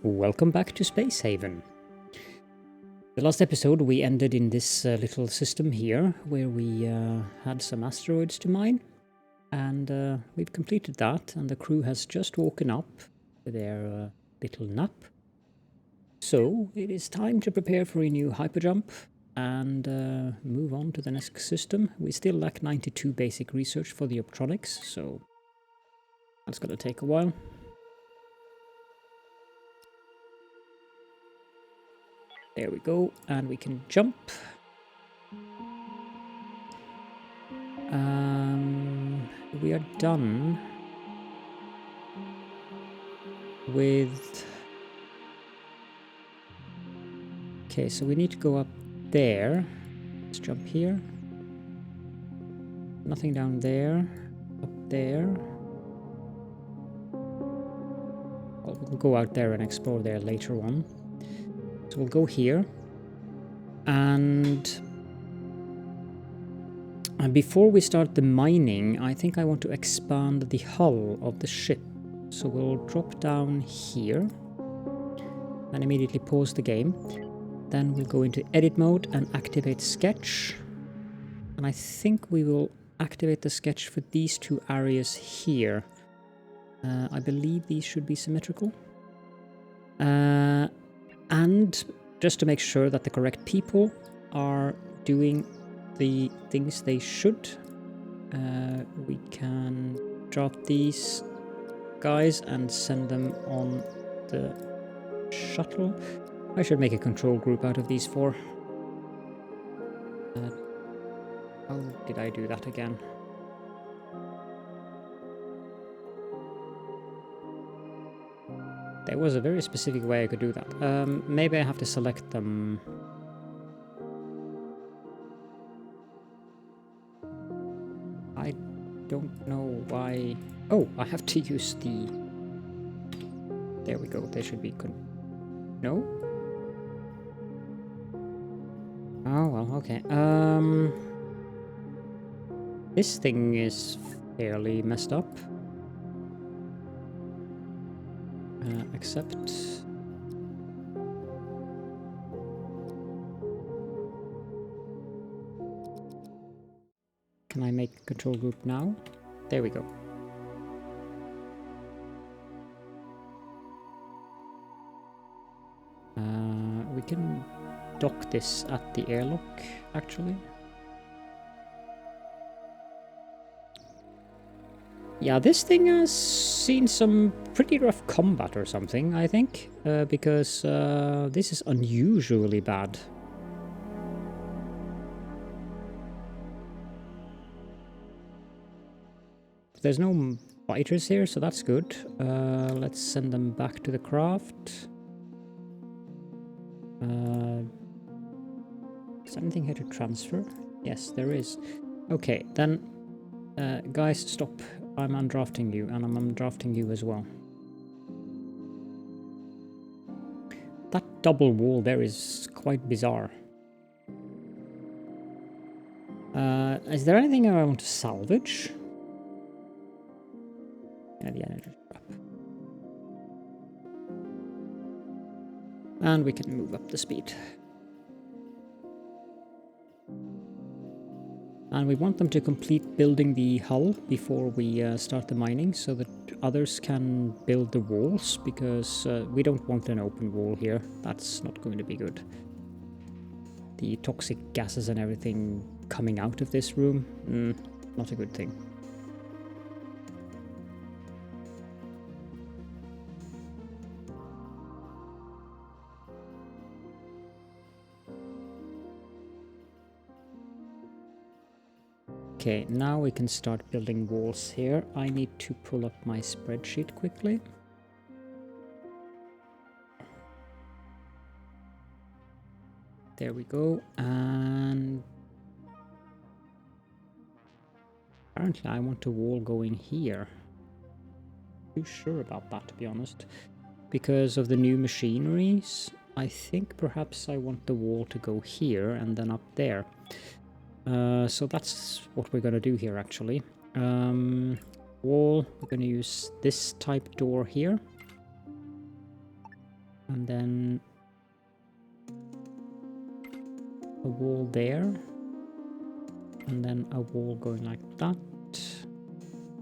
Welcome back to Space Haven. The last episode we ended in this little system here where we had some asteroids to mine, and we've completed that, and the crew has just woken up for their little nap. So it is time to prepare for a new hyperjump and move on to the next system. We still lack 92 basic research for the optronics, so that's going to take a while. There we go, and we can jump. We are done with... Okay, so we need to go up there. Let's jump here. Nothing down there. Up there. Well, we'll go out there and explore there later on. So we'll go here. And before we start the mining, I think I want to expand the hull of the ship. So we'll drop down here and immediately pause the game. Then we'll go into edit mode and activate sketch. And I think we will activate the sketch for these two areas here. I believe these should be symmetrical. And just to make sure that the correct people are doing the things they should, we can drop these guys and send them on the shuttle. I should make a control group out of these four. How did I do that again? There was a very specific way I could do that. Maybe I have to select them. I don't know why. Oh, I have to use the... There we go. They should be... No? Oh, well, okay. This thing is fairly messed up. Except... Can I make control group now? There we go. We can dock this at the airlock, actually. Yeah, this thing has seen some pretty rough combat or something, I think, because this is unusually bad. There's no fighters here, so that's good. Let's send them back to the craft. Is there anything here to transfer? Yes, there is. Okay, then, guys, stop. I'm undrafting you, and I'm undrafting you as well. That double wall there is quite bizarre. Is there anything I want to salvage? Yeah, the energy trap. And we can move up the speed. And we want them to complete building the hull before we start the mining, so that others can build the walls, because we don't want an open wall here. That's not going to be good. The toxic gases and everything coming out of this room, not a good thing. Okay, now we can start building walls here. I need to pull up my spreadsheet quickly. There we go, and apparently I want a wall going here. Not too sure about that, to be honest. Because of the new machineries, I think perhaps I want the wall to go here and then up there. So that's what we're going to do here, actually. Wall, we're going to use this type door here. And then a wall there. And then a wall going like that.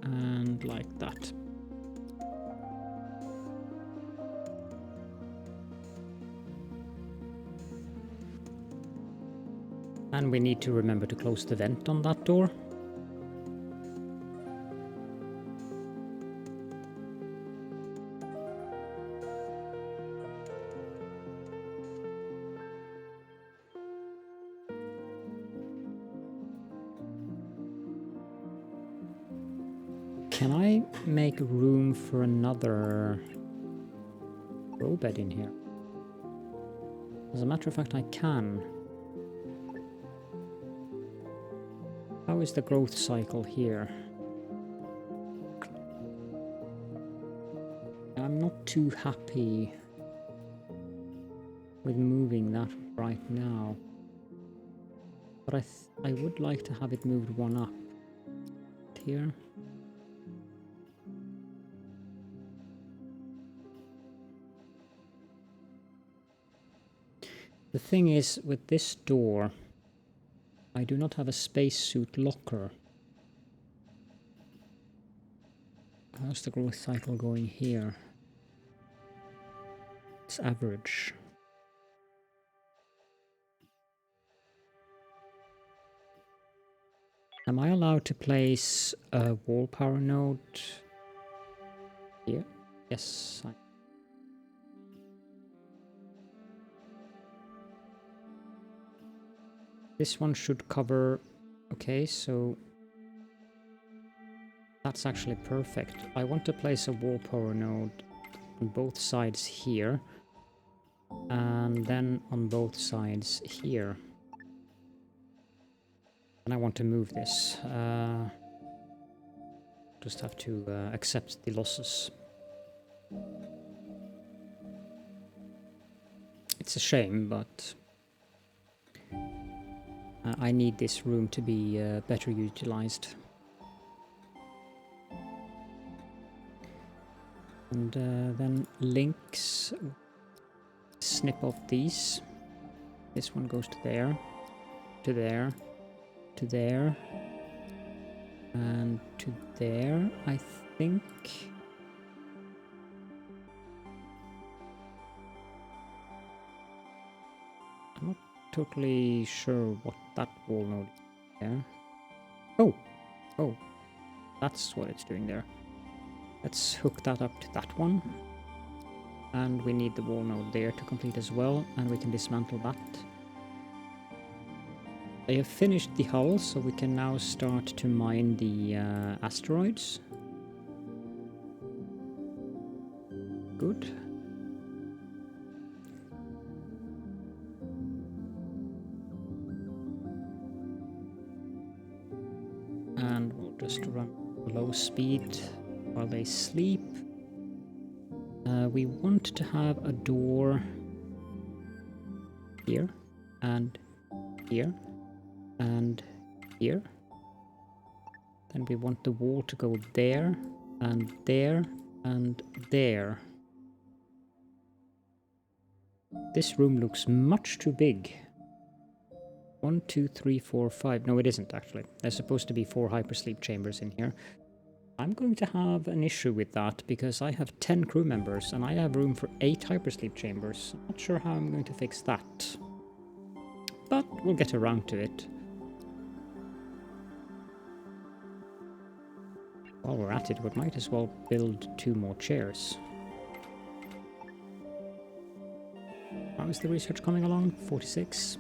And like that. And we need to remember to close the vent on that door. Can I make room for another row bed in here? As a matter of fact, I can. How is the growth cycle here? I'm not too happy with moving that right now. But I would like to have it moved one up here. The thing is, with this door, I do not have a spacesuit locker. How's the growth cycle going here? It's average. Am I allowed to place a wall power node here? Yes. This one should cover... Okay, so... That's actually perfect. I want to place a wall power node on both sides here. And then on both sides here. And I want to move this. Just have to accept the losses. It's a shame, but... I need this room to be better utilized. And then links. Snip off these. This one goes to there. To there. To there. And to there, I think. I'm not totally sure what that wall node is there. Oh, that's what it's doing there. Let's hook that up to that one. And we need the wall node there to complete as well, and we can dismantle that. I have finished the hull, so we can now start to mine the asteroids. Good. And we'll just run low speed while they sleep. We want to have a door here and here and here. Then we want the wall to go there and there and there. This room looks much too big. 1, 2, 3, 4, 5. No, it isn't actually. There's supposed to be 4 hypersleep chambers in here. I'm going to have an issue with that because I have 10 crew members and I have room for 8 hypersleep chambers. I'm not sure how I'm going to fix that. But we'll get around to it. While we're at it, we might as well build 2 more chairs. How is the research coming along? 46.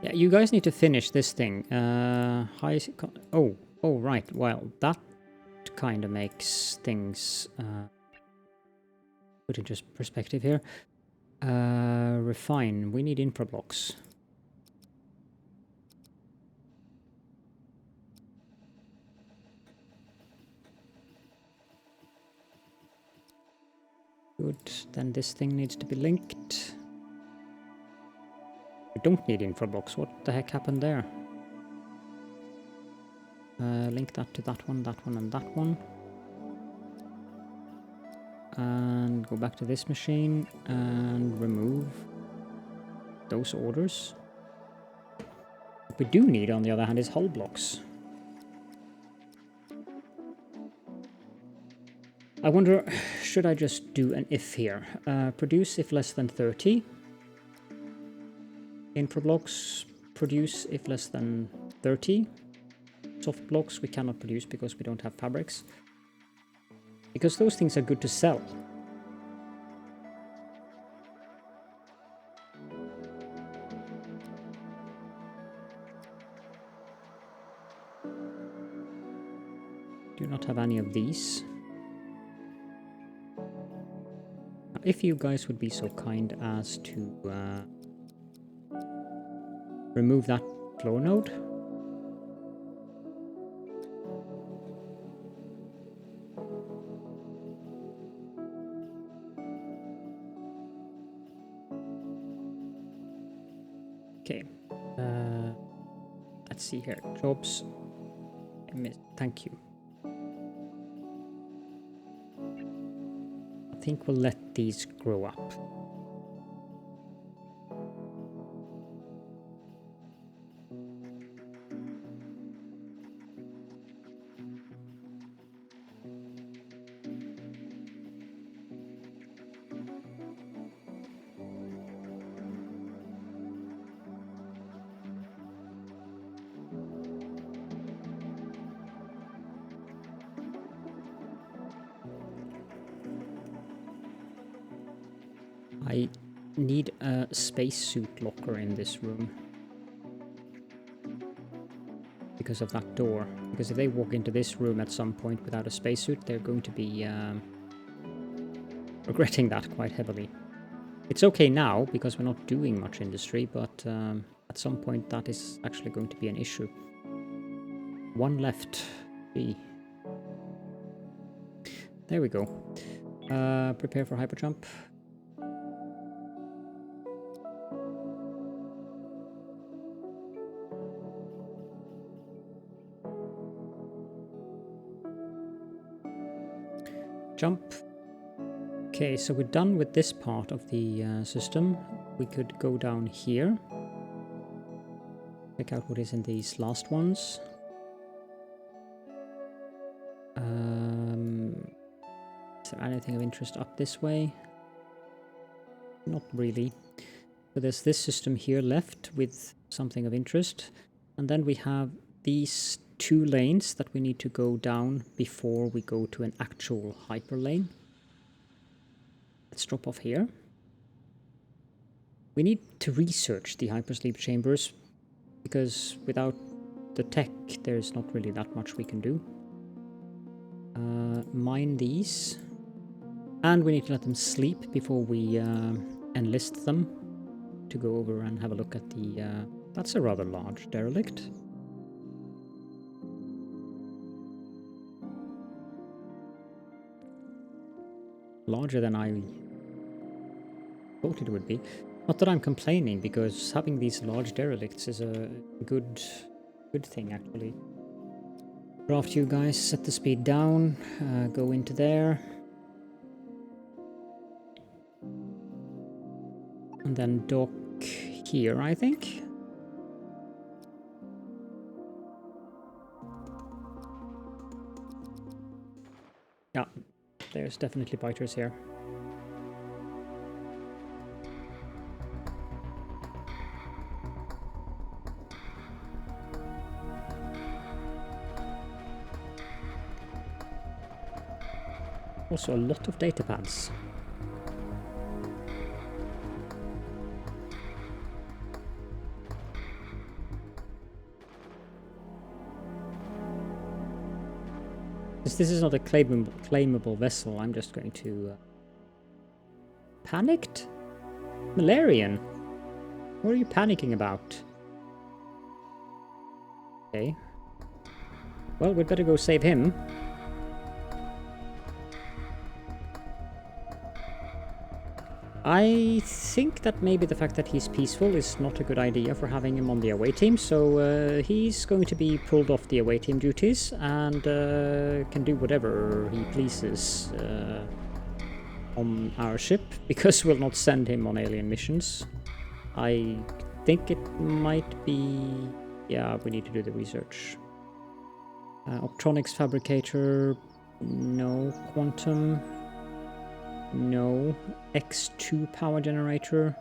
Yeah, you guys need to finish this thing. Oh, right. Well, that kind of makes things put into perspective here. Refine. We need infra blocks. Good. Then this thing needs to be linked. We don't need infra blocks. What the heck happened there? Link that to that one, and that one. and go back to this machine and remove those orders. What we do need, on the other hand, is hull blocks. I wonder, should I just do an if here? Produce if less than 30. Infra blocks, produce if less than 30. Soft blocks we cannot produce because we don't have fabrics. Because those things are good to sell. Do not have any of these. If you guys would be so kind as to remove that floor node. Okay. Let's see here. Jobs. Thank you. I think we'll let these grow up. I need a spacesuit locker in this room. Because of that door. Because if they walk into this room at some point without a spacesuit, they're going to be regretting that quite heavily. It's okay now, because we're not doing much industry, but at some point that is actually going to be an issue. One left. B. There we go. Prepare for hyperjump. Jump. Okay, so we're done with this part of the system. We could go down here. Check out what is in these last ones. Is there anything of interest up this way? Not really. So there's this system here left with something of interest. And then we have these 2 lanes that we need to go down before we go to an actual hyper lane. Let's drop off here. We need to research the hypersleep chambers, because without the tech there's not really that much we can do. Mine these. And we need to let them sleep before we enlist them to go over and have a look at the... that's a rather large derelict. Larger than I thought it would be. Not that I'm complaining, because having these large derelicts is a good thing, actually. Draft you guys, set the speed down, go into there. And then dock here, I think. Yeah, there's definitely biters here. Also a lot of data pads. Since this is not a claimable vessel, I'm just going to... Panicked? Melerion? What are you panicking about? Okay. Well, we'd better go save him. I think that maybe the fact that he's peaceful is not a good idea for having him on the away team, so he's going to be pulled off the away team duties and can do whatever he pleases on our ship, because we'll not send him on alien missions. I think it might be... yeah, we need to do the research. Optronics fabricator, no. Quantum, no. X2 power generator.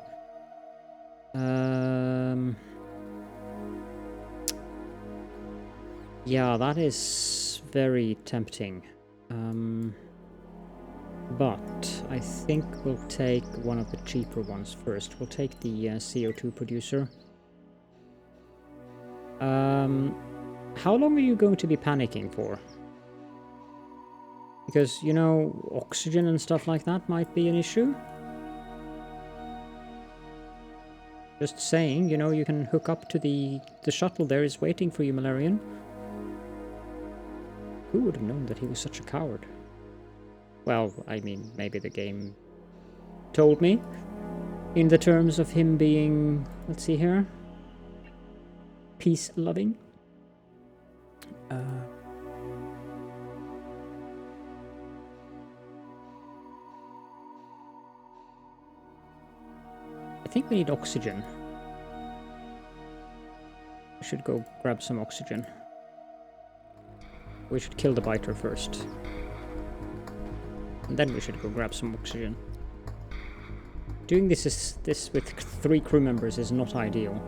Yeah, that is very tempting. But I think we'll take one of the cheaper ones first. We'll take the CO2 producer. How long are you going to be panicking for? Because, you know, oxygen and stuff like that might be an issue. Just saying, you know, you can hook up to the shuttle there is waiting for you, Melerion. Who would have known that he was such a coward? Well, I mean, maybe the game told me. In the terms of him being, let's see here, peace-loving. I think we need oxygen. We should go grab some oxygen. We should kill the biter first. And then we should go grab some oxygen. Doing this with 3 crew members is not ideal.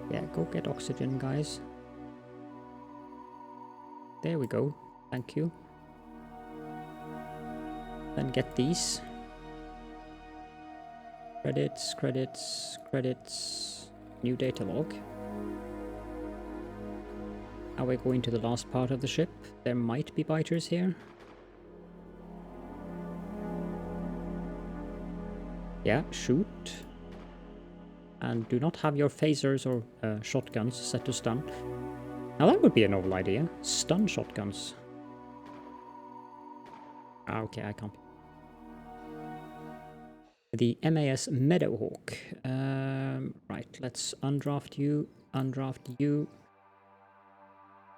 Yeah, go get oxygen, guys. There we go. Thank you. Then get these. Credits, credits, credits. New data log. Now we're going to the last part of the ship. There might be biters here. Yeah, shoot. And do not have your phasers or shotguns set to stun. Now that would be a novel idea. Stun shotguns. Ah, okay, I can't. The MAS Meadowhawk. Right, let's undraft you,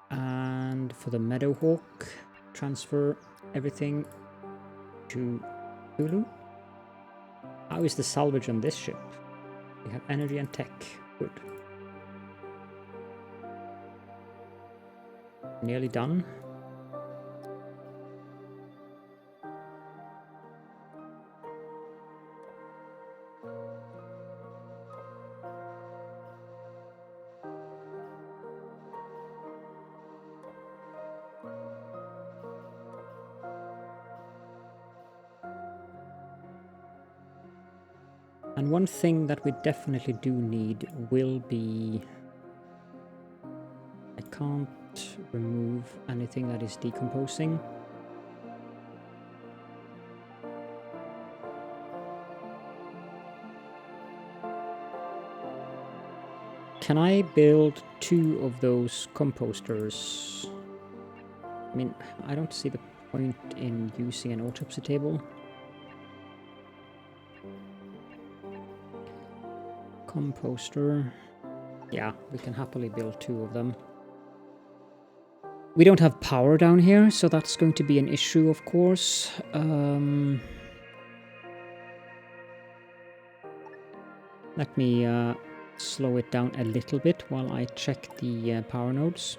and for the Meadowhawk, transfer everything to Hulu. How is the salvage on this ship? We have energy and tech. Good. Nearly done. And one thing that we definitely do need will be... I can't remove anything that is decomposing. Can I build 2 of those composters? I mean, I don't see the point in using an autopsy table. Composter. Yeah, we can happily build 2 of them. We don't have power down here, so that's going to be an issue, of course. Let me slow it down a little bit while I check the power nodes.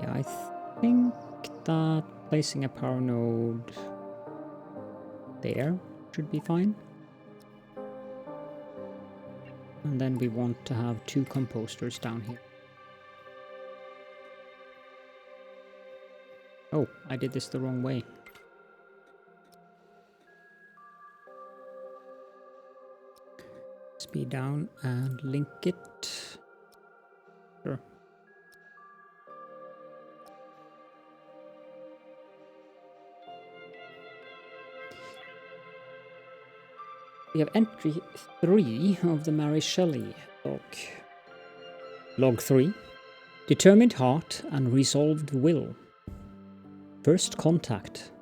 Yeah, I think that placing a power node there should be fine. And then we want to have 2 composters down here. Oh, I did this the wrong way. Speed down and link it. Sure. We have entry 3 of the Mary Shelley log. Log 3. Determined heart and resolved will. First contact.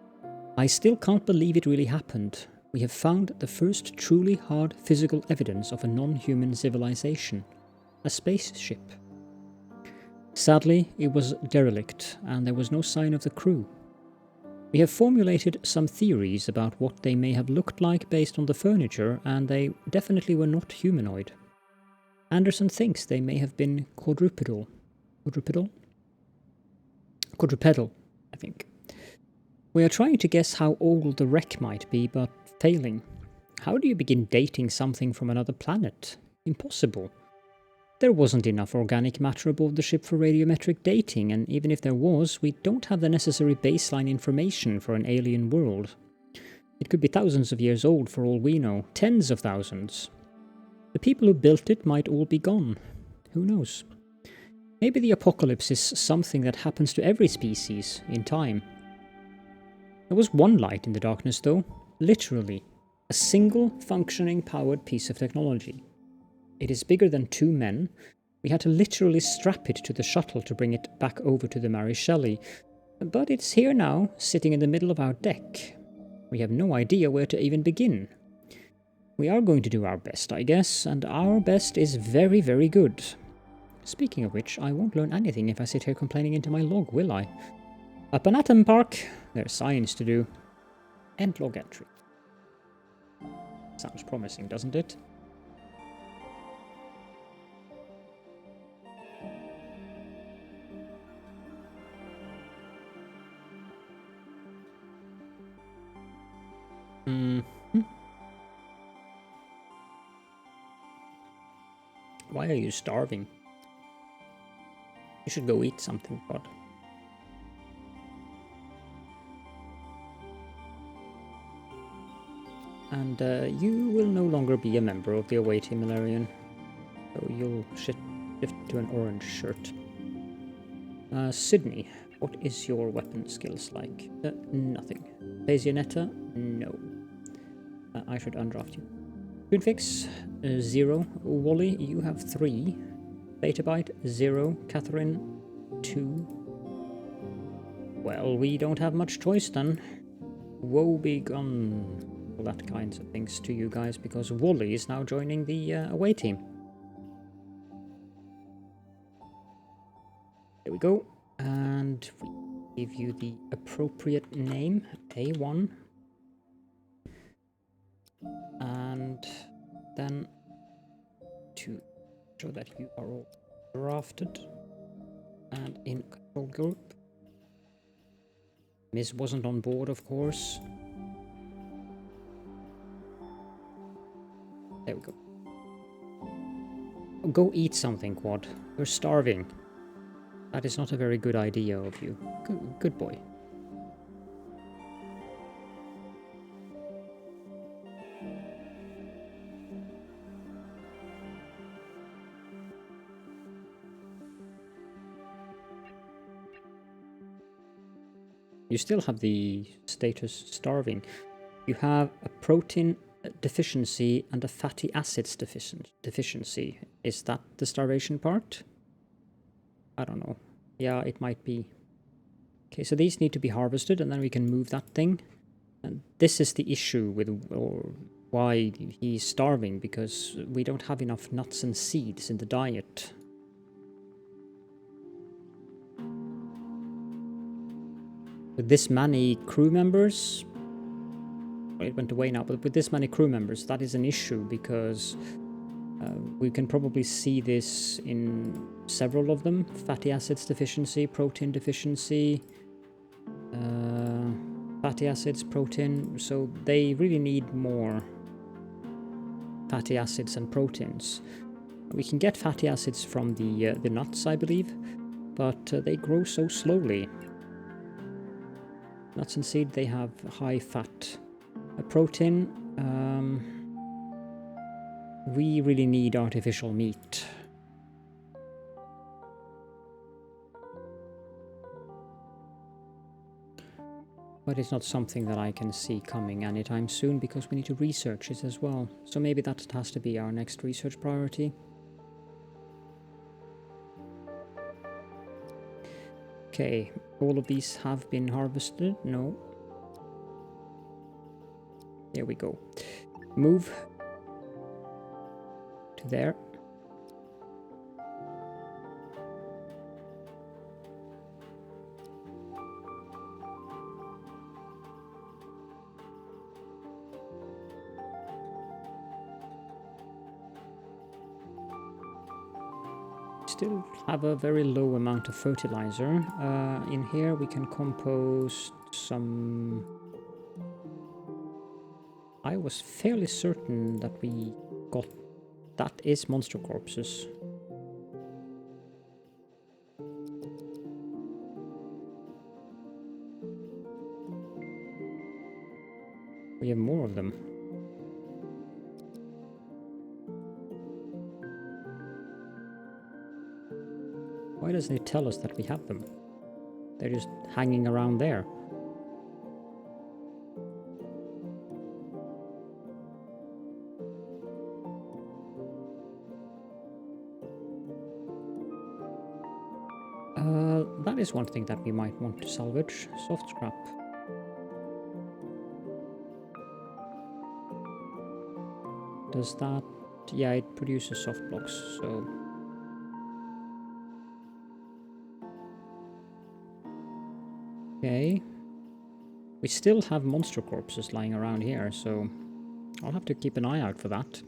I still can't believe it really happened. We have found the first truly hard physical evidence of a non-human civilization. A spaceship. Sadly, it was derelict, and there was no sign of the crew. We have formulated some theories about what they may have looked like based on the furniture, and they definitely were not humanoid. Anderson thinks they may have been quadrupedal. Quadrupedal, I think. We are trying to guess how old the wreck might be, but failing. How do you begin dating something from another planet? Impossible. There wasn't enough organic matter aboard the ship for radiometric dating, and even if there was, we don't have the necessary baseline information for an alien world. It could be thousands of years old for all we know, tens of thousands. The people who built it might all be gone. Who knows? Maybe the apocalypse is something that happens to every species, in time. There was one light in the darkness though, literally. A single functioning powered piece of technology. It is bigger than 2 men. We had to literally strap it to the shuttle to bring it back over to the Mary Shelley. But it's here now, sitting in the middle of our deck. We have no idea where to even begin. We are going to do our best, I guess, and our best is very, very good. Speaking of which, I won't learn anything if I sit here complaining into my log, will I? Up an atom park. There's science to do. End log entry. Sounds promising, doesn't it? Why are you starving? You should go eat something, bud. And you will no longer be a member of the away team, Melerion. So you'll shift to an orange shirt. Sydney, what is your weapon skills like? Nothing. Bayonetta? No. I should undraft you. Toonfix, 0. Wally, you have 3. Betabyte, 0. Catherine, 2. Well, we don't have much choice then. Woe begone. All that kinds of things to you guys, because Wally is now joining the away team. There we go. And we give you the appropriate name, A1. And then to show that you are all drafted and in control group. Miz wasn't on board, of course. There we go. Go eat something, Quad. You're starving. That is not a very good idea of you. Good boy. You still have the status starving. You have a protein deficiency and a fatty acids deficiency. Is that the starvation part? I don't know. Yeah, it might be. Okay, so these need to be harvested and then we can move that thing. And this is the issue with why he's starving, because we don't have enough nuts and seeds in the diet. With this many crew members, well, it went away now, but with this many crew members, that is an issue, because we can probably see this in several of them. Fatty acids deficiency, protein deficiency, fatty acids, protein, so they really need more fatty acids and proteins. We can get fatty acids from the nuts, I believe, but they grow so slowly. Nuts and seed, they have high fat. Protein, we really need artificial meat. But it's not something that I can see coming anytime soon, because we need to research it as well. So maybe that has to be our next research priority. Okay, all of these have been harvested. No. There we go. Move to there. Still have a very low amount of fertilizer. In here we can compost some... I was fairly certain that we got... That is monster corpses. We have more of them. Why doesn't it tell us that we have them? They're just hanging around there. That is one thing that we might want to salvage. Soft scrap. Does that... Yeah, it produces soft blocks, so... Okay. We still have monster corpses lying around here, so... I'll have to keep an eye out for that.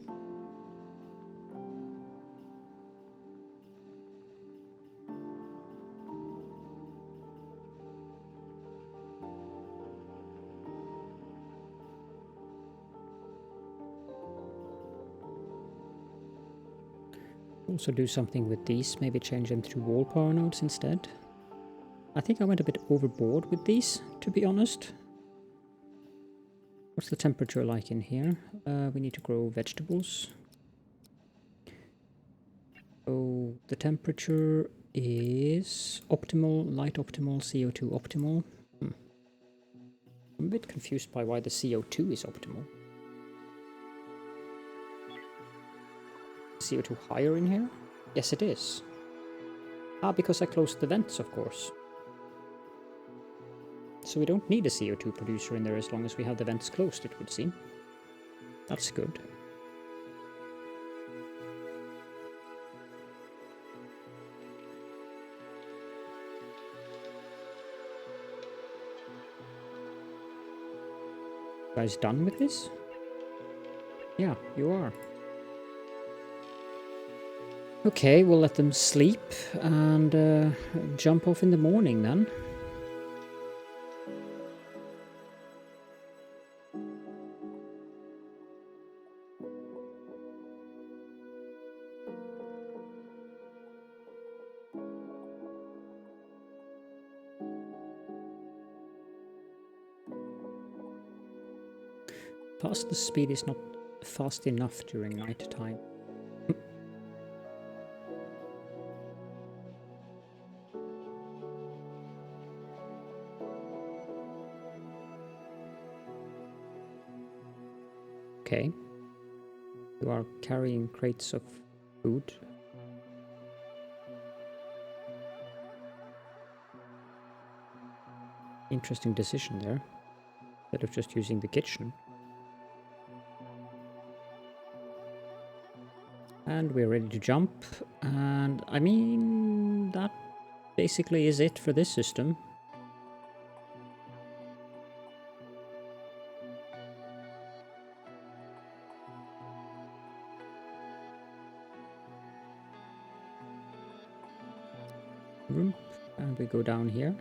Also do something with these, maybe change them to wall power nodes instead. I think I went a bit overboard with these, to be honest. What's the temperature like in here? We need to grow vegetables. So the temperature is optimal, light optimal, CO2 optimal. I'm a bit confused by why the CO2 is optimal. CO2 higher in here? Yes, it is. Ah, because I closed the vents, of course. So we don't need a CO2 producer in there as long as we have the vents closed, it would seem. That's good. You guys done with this? Yeah, you are. Okay, we'll let them sleep and jump off in the morning then. Faster speed is not fast enough during night time. Okay. You are carrying crates of food. Interesting decision there. Instead of just using the kitchen. And we're ready to jump. And I mean, that basically is it for this system. And we go down here.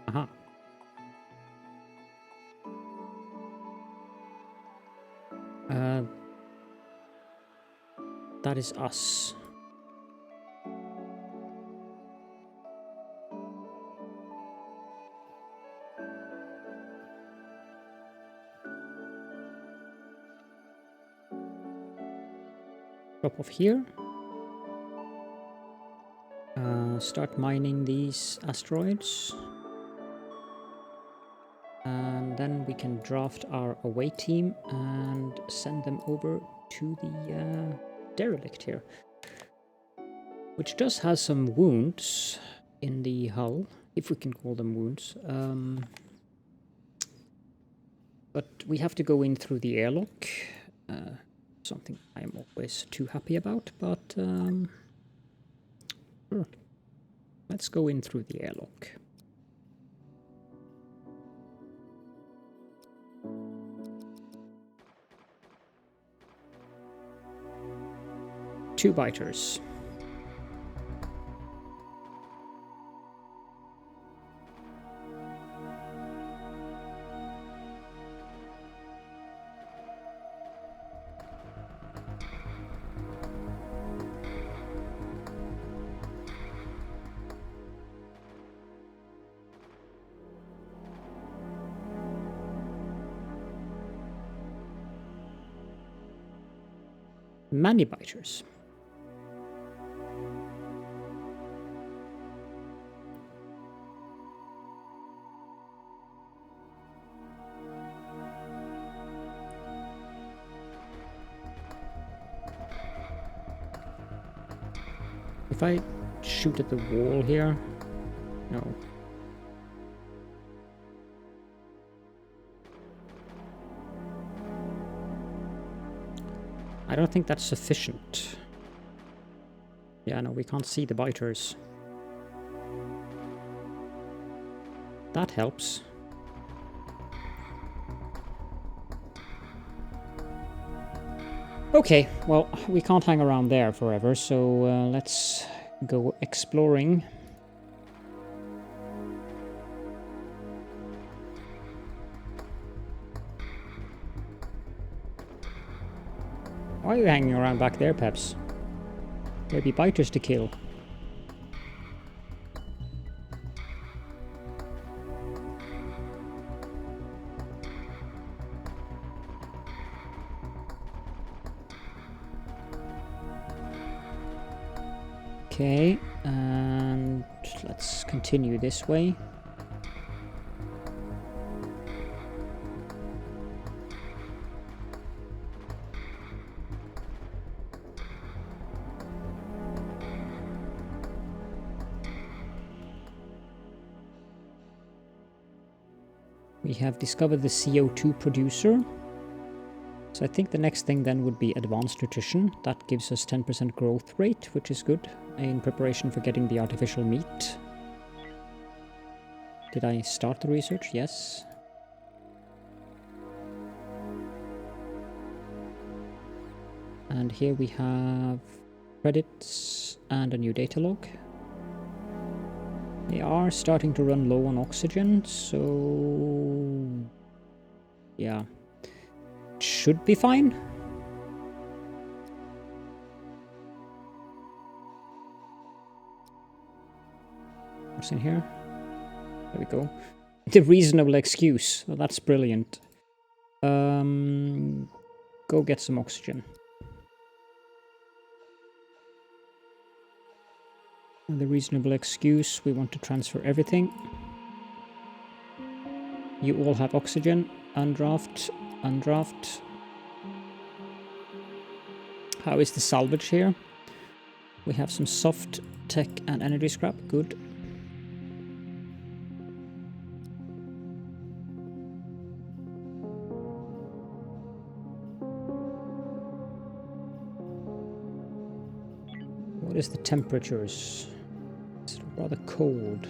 Aha. That is us. Drop off here. Start mining these asteroids. And then we can draft our away team and send them over to the derelict here. Which does have some wounds. in the hull, if we can call them wounds. But we have to go in through the airlock. Something I'm always too happy about, but sure. Let's go in through the airlock. Two biters. Many biters. If I shoot at the wall here, no. I don't think that's sufficient. Yeah, no, we can't see the biters. That helps. Okay, well, we can't hang around there forever, so let's go exploring. Why are you hanging around back there, Peps? There'll be biters to kill. Okay, and let's continue this way. We have discovered the CO2 producer. So I think the next thing then would be advanced nutrition. That gives us 10% growth rate, which is good in preparation for getting the artificial meat. Did I start the research? Yes. And here we have credits and a new data log. They are starting to run low on oxygen, so yeah, it should be fine. What's in here? There we go. The reasonable excuse. Oh, that's brilliant. Go get some oxygen. And the reasonable excuse, we want to transfer everything. You all have oxygen. Undraft, undraft. How is the salvage here? We have some soft tech and energy scrap. Good. What is the temperatures? It's rather cold.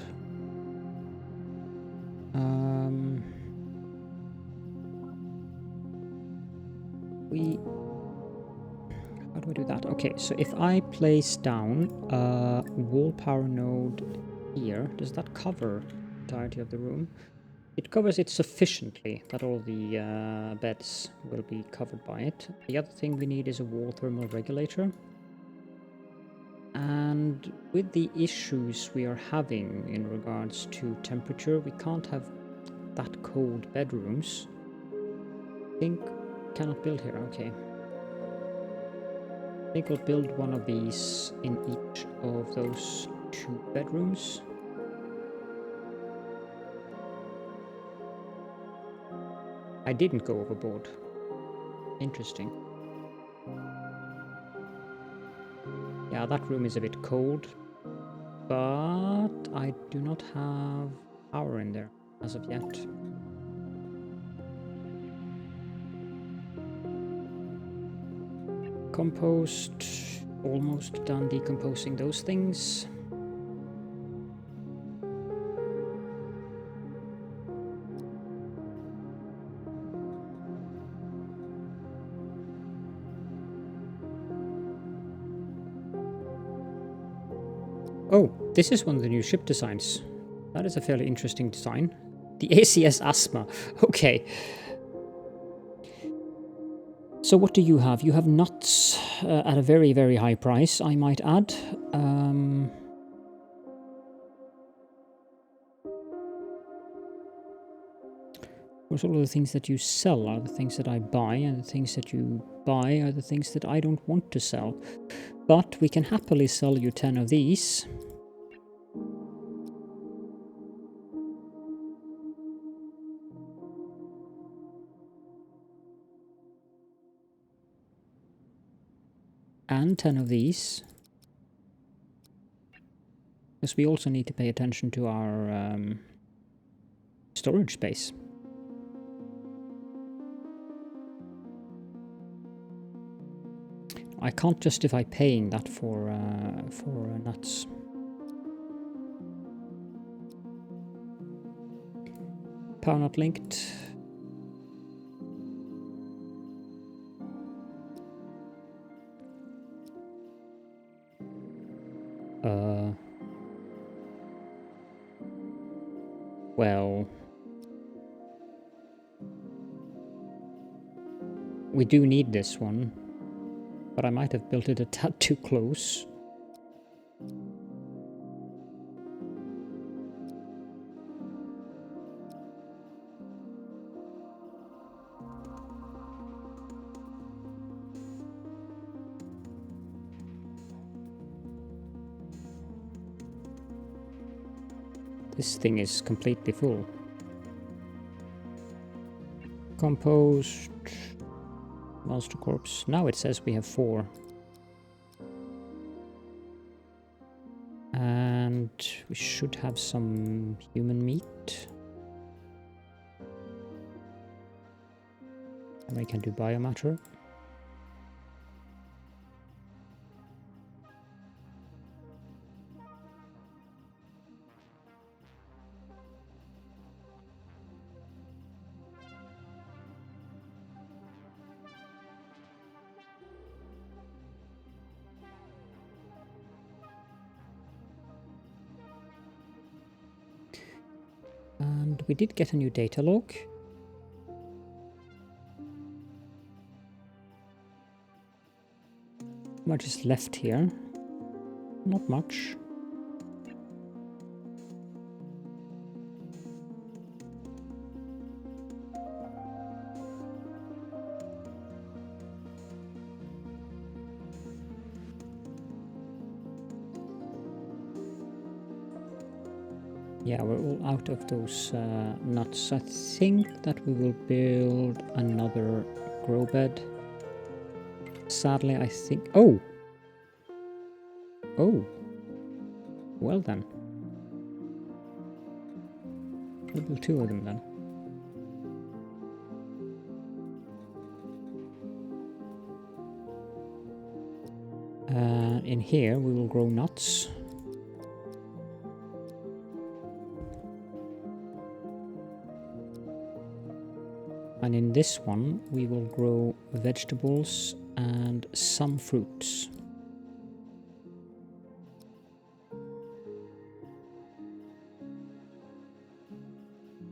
How do I do that? Okay, so if I place down a wall power node here, does that cover the entirety of the room? It covers it sufficiently that all the beds will be covered by it. The other thing we need is a wall thermal regulator. And with the issues we are having in regards to temperature, we can't have that cold bedrooms. I think cannot build here, okay. I think we'll build one of these in each of those 2 bedrooms. I didn't go overboard. Interesting. Yeah, that room is a bit cold. but I do not have power in there as of yet. Compost, almost done decomposing those things. Oh, this is one of the new ship designs. That is a fairly interesting design. The ACS Asthma. Okay. So what do you have? You have nuts at a very, very high price, I might add. Of course, all of the things that you sell are the things that I buy, and the things that you buy are the things that I don't want to sell. But we can happily sell you 10 of these. And 10 of these. Because we also need to pay attention to our storage space. I can't justify paying that for nuts. Power not linked. Well, we do need this one, but I might have built it a tad too close. This thing is completely full. Compost. Monster corpse. Now it says we have 4. And we should have some human meat. And we can do biomatter. And we did get a new data log. How much is left here? Not much. Yeah, we're all out of those nuts. I think that we will build another grow bed. Sadly, I think... Oh! Oh! Well then. We'll build 2 of them then. In here we will grow nuts. And in this one, we will grow vegetables and some fruits.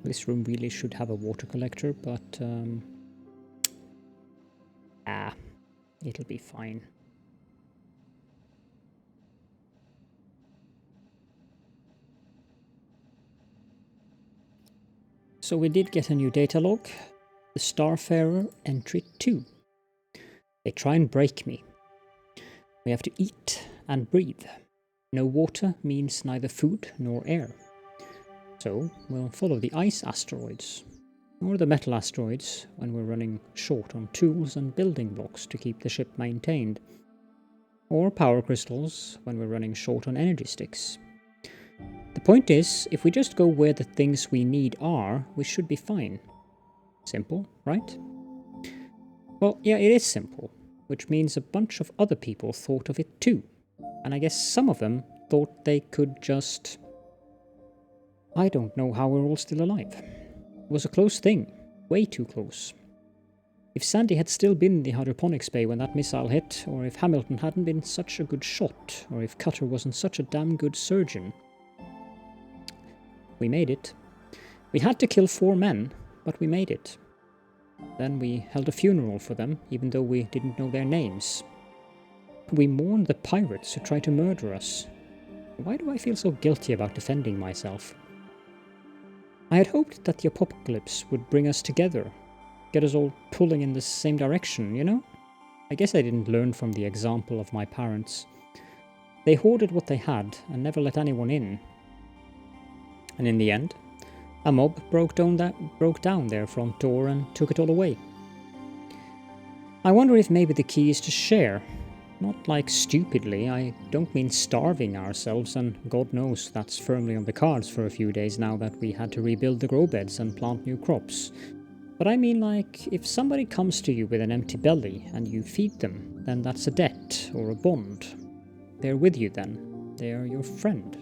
This room really should have a water collector, but it'll be fine. So we did get a new data log. The Starfarer Entry 2. They try and break me. We have to eat and breathe. No water means neither food nor air. So we'll follow the ice asteroids, or the metal asteroids when we're running short on tools and building blocks to keep the ship maintained, or power crystals when we're running short on energy sticks. The point is, if we just go where the things we need are, we should be fine. Simple, right? Well, yeah, it is simple, which means a bunch of other people thought of it too. And I guess some of them thought they could just... I don't know how we're all still alive. It was a close thing. Way too close. If Sandy had still been in the hydroponics bay when that missile hit, or if Hamilton hadn't been such a good shot, or if Cutter wasn't such a damn good surgeon... We made it. We had to kill 4 men, but we made it. Then we held a funeral for them, even though we didn't know their names. We mourned the pirates who tried to murder us. Why do I feel so guilty about defending myself? I had hoped that the apocalypse would bring us together, get us all pulling in the same direction, you know? I guess I didn't learn from the example of my parents. They hoarded what they had and never let anyone in. And in the end, a mob broke down their front door and took it all away. I wonder if maybe the key is to share. Not like stupidly, I don't mean starving ourselves, and God knows that's firmly on the cards for a few days now that we had to rebuild the grow beds and plant new crops. But I mean like, if somebody comes to you with an empty belly and you feed them, then that's a debt or a bond. They're with you then. They're your friend.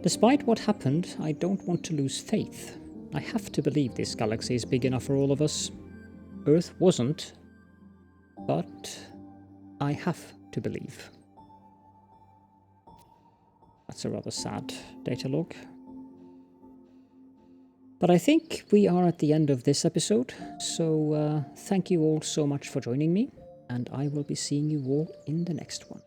Despite what happened, I don't want to lose faith. I have to believe this galaxy is big enough for all of us. Earth wasn't, but I have to believe. That's a rather sad data log. But I think we are at the end of this episode, so thank you all so much for joining me, and I will be seeing you all in the next one.